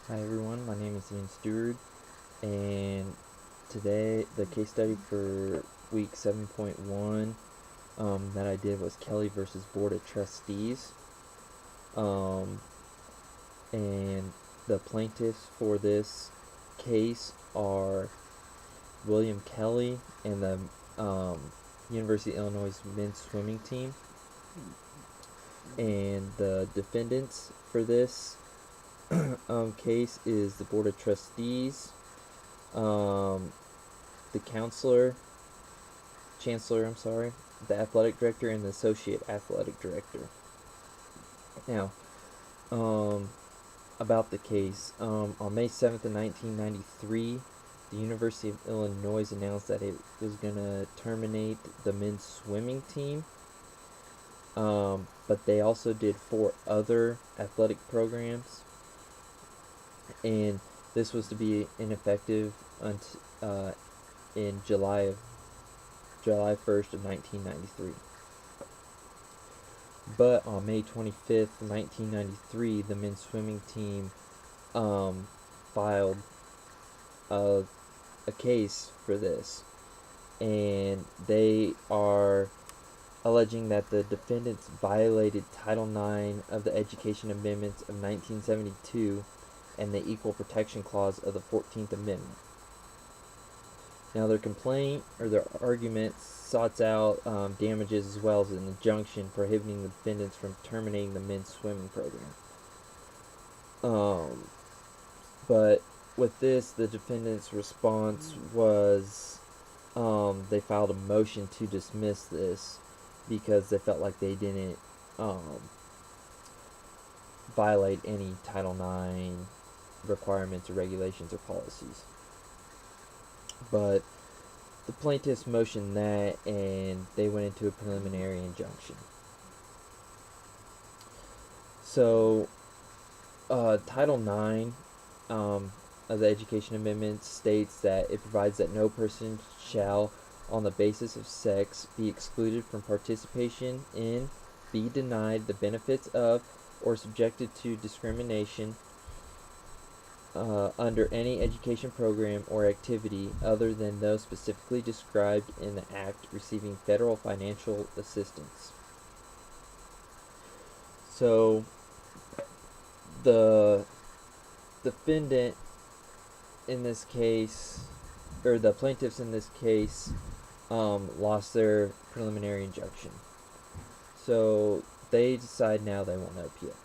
Hi everyone, my name is Ian Stewart, and today the case study for week 7.1 that I did was Kelly versus Board of Trustees. Um, and the plaintiffs for this case are William Kelly and the University of Illinois men's swimming team. And the defendants for this case is the Board of Trustees, um, the chancellor, the athletic director, and the associate athletic director. Now, um, about the case, on May 7th of 1993, the University of Illinois announced that it was going to terminate the men's swimming team, but they also did 4 other athletic programs, and this was to be ineffective until in July 1st of 1993. But on May 25th, 1993, the men's swimming team filed a, a case for this. And they are alleging that the defendants violated Title IX of the Education Amendments of 1972 and the Equal Protection Clause of the 14th Amendment. Now, their complaint or their argument sought out damages as well as an injunction prohibiting the defendants from terminating the men's swimming program. But with this, the defendants' response was they filed a motion to dismiss this because they felt like they didn't violate any Title IX requirements or regulations or policies. But the plaintiffs motioned that, and they went into a preliminary injunction. So, Title IX of the Education Amendment states that it provides that no person shall, on the basis of sex, be excluded from participation in, be denied the benefits of, or subjected to discrimination under any education program or activity other than those specifically described in the Act receiving federal financial assistance. So, the defendant in this case, or the plaintiffs in this case, lost their preliminary injunction. So, they decide now they want to appeal.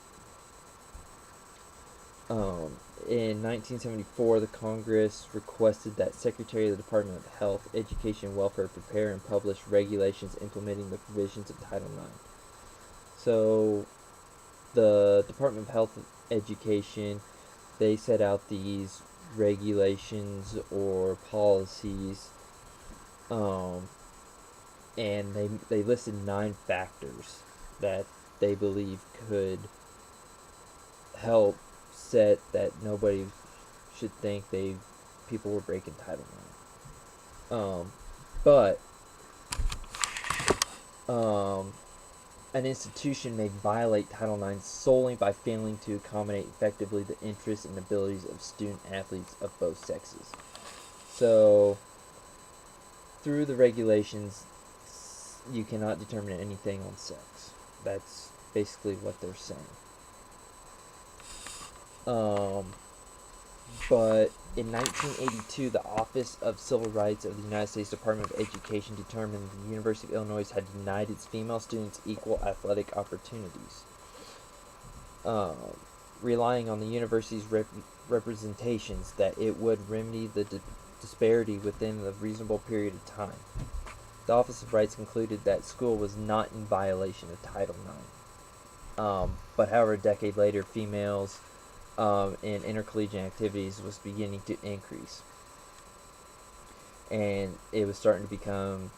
In 1974, the Congress requested that Secretary of the Department of Health, Education, and Welfare prepare and publish regulations implementing the provisions of Title IX. So, the Department of Health and Education, they set out these regulations or policies, and they listed 9 factors that they believe could help set that nobody should think people were breaking Title IX. But an institution may violate Title IX solely by failing to accommodate effectively the interests and abilities of student athletes of both sexes. So, through the regulations, you cannot determine anything on sex. That's basically what they're saying. But in 1982, the Office of Civil Rights of the United States Department of Education determined the University of Illinois had denied its female students equal athletic opportunities, relying on the university's representations that it would remedy the disparity within a reasonable period of time. The Office of Rights concluded that school was not in violation of Title IX. But however, a decade later, females in intercollegiate activities was beginning to increase, and it was starting to become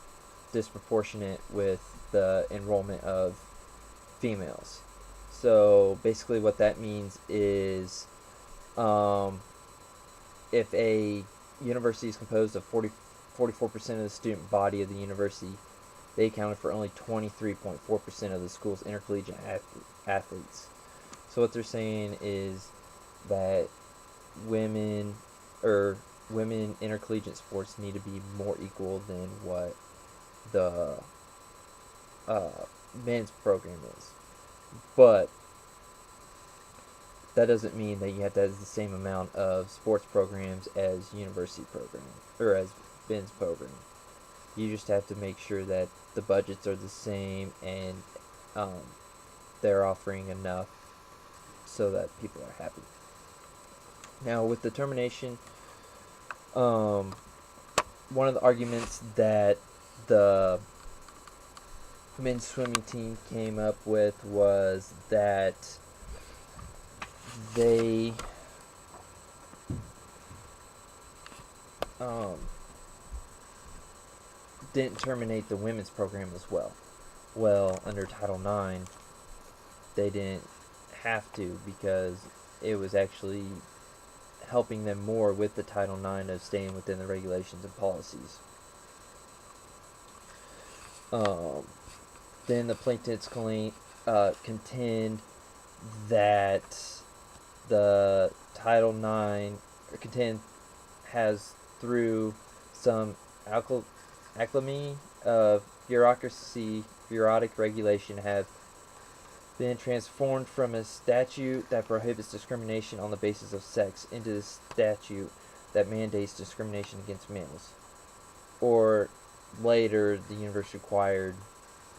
disproportionate with the enrollment of females. So basically, what that means is, if a university is composed of 44% of the student body of the university, they accounted for only 23.4% of the school's intercollegiate athletes. So what they're saying is that women or women intercollegiate sports need to be more equal than what the men's program is. But that doesn't mean that you have to have the same amount of sports programs as university programs or as men's program. You just have to make sure that the budgets are the same and they're offering enough so that people are happy. Now, with the termination, one of the arguments that the men's swimming team came up with was that they didn't terminate the women's program as well. Well, under Title IX, they didn't have to because it was actually helping them more with the Title IX of staying within the regulations and policies. Then the plaintiffs contend that the Title IX has, through some acclamy of bureaucratic regulation, have been transformed from a statute that prohibits discrimination on the basis of sex into the statute that mandates discrimination against males. Or later, the university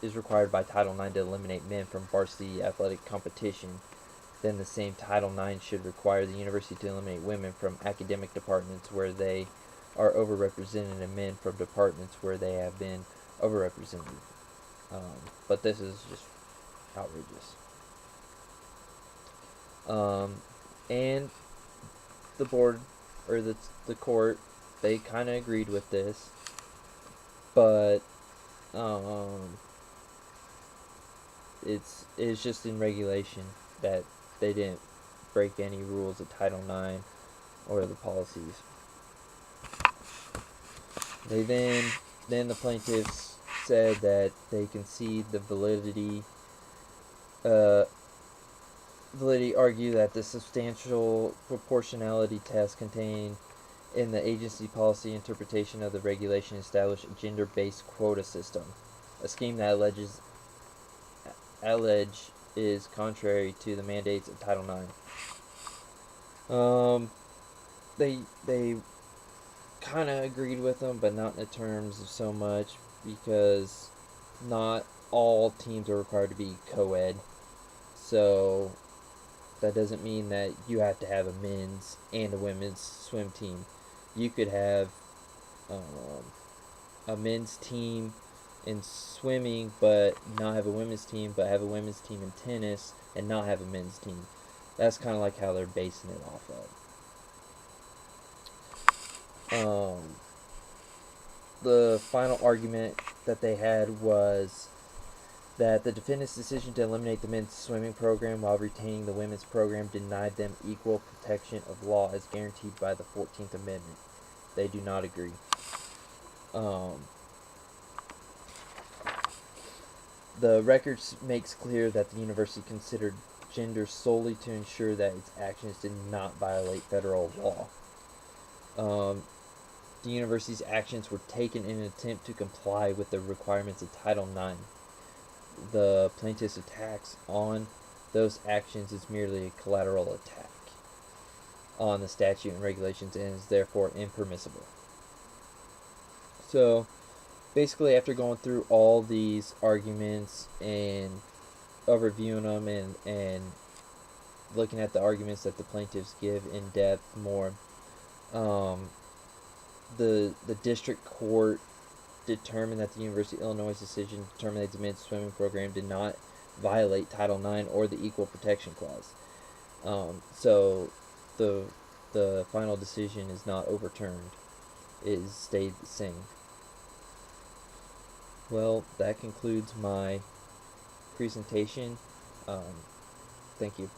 is required by Title IX to eliminate men from varsity athletic competition. Then the same Title IX should require the university to eliminate women from academic departments where they are overrepresented and men from departments where they have been overrepresented. But this is just outrageous. And the board, or the court, they kind of agreed with this, but it's just in regulation that they didn't break any rules of Title IX or the policies. They then the plaintiffs said that they concede the validity argue that the substantial proportionality test contained in the agency policy interpretation of the regulation established a gender-based quota system, a scheme that allege is contrary to the mandates of Title IX. They kind of agreed with them, but not in the terms of so much, because not all teams are required to be co-ed. So that doesn't mean that you have to have a men's and a women's swim team. You could have a men's team in swimming, but not have a women's team, but have a women's team in tennis and not have a men's team. That's kind of like how they're basing it off of. The final argument that they had was that the defendant's decision to eliminate the men's swimming program while retaining the women's program denied them equal protection of law as guaranteed by the 14th Amendment. They do not agree. The record makes clear that the university considered gender solely to ensure that its actions did not violate federal law. The university's actions were taken in an attempt to comply with the requirements of Title IX. The plaintiff's attacks on those actions is merely a collateral attack on the statute and regulations and is therefore impermissible. So, basically, after going through all these arguments and overviewing them and looking at the arguments that the plaintiffs give in depth more, the district court determined that the University of Illinois' decision to terminate the men's swimming program did not violate Title IX or the Equal Protection Clause. So the final decision is not overturned. It stayed the same. Well, that concludes my presentation. Thank you.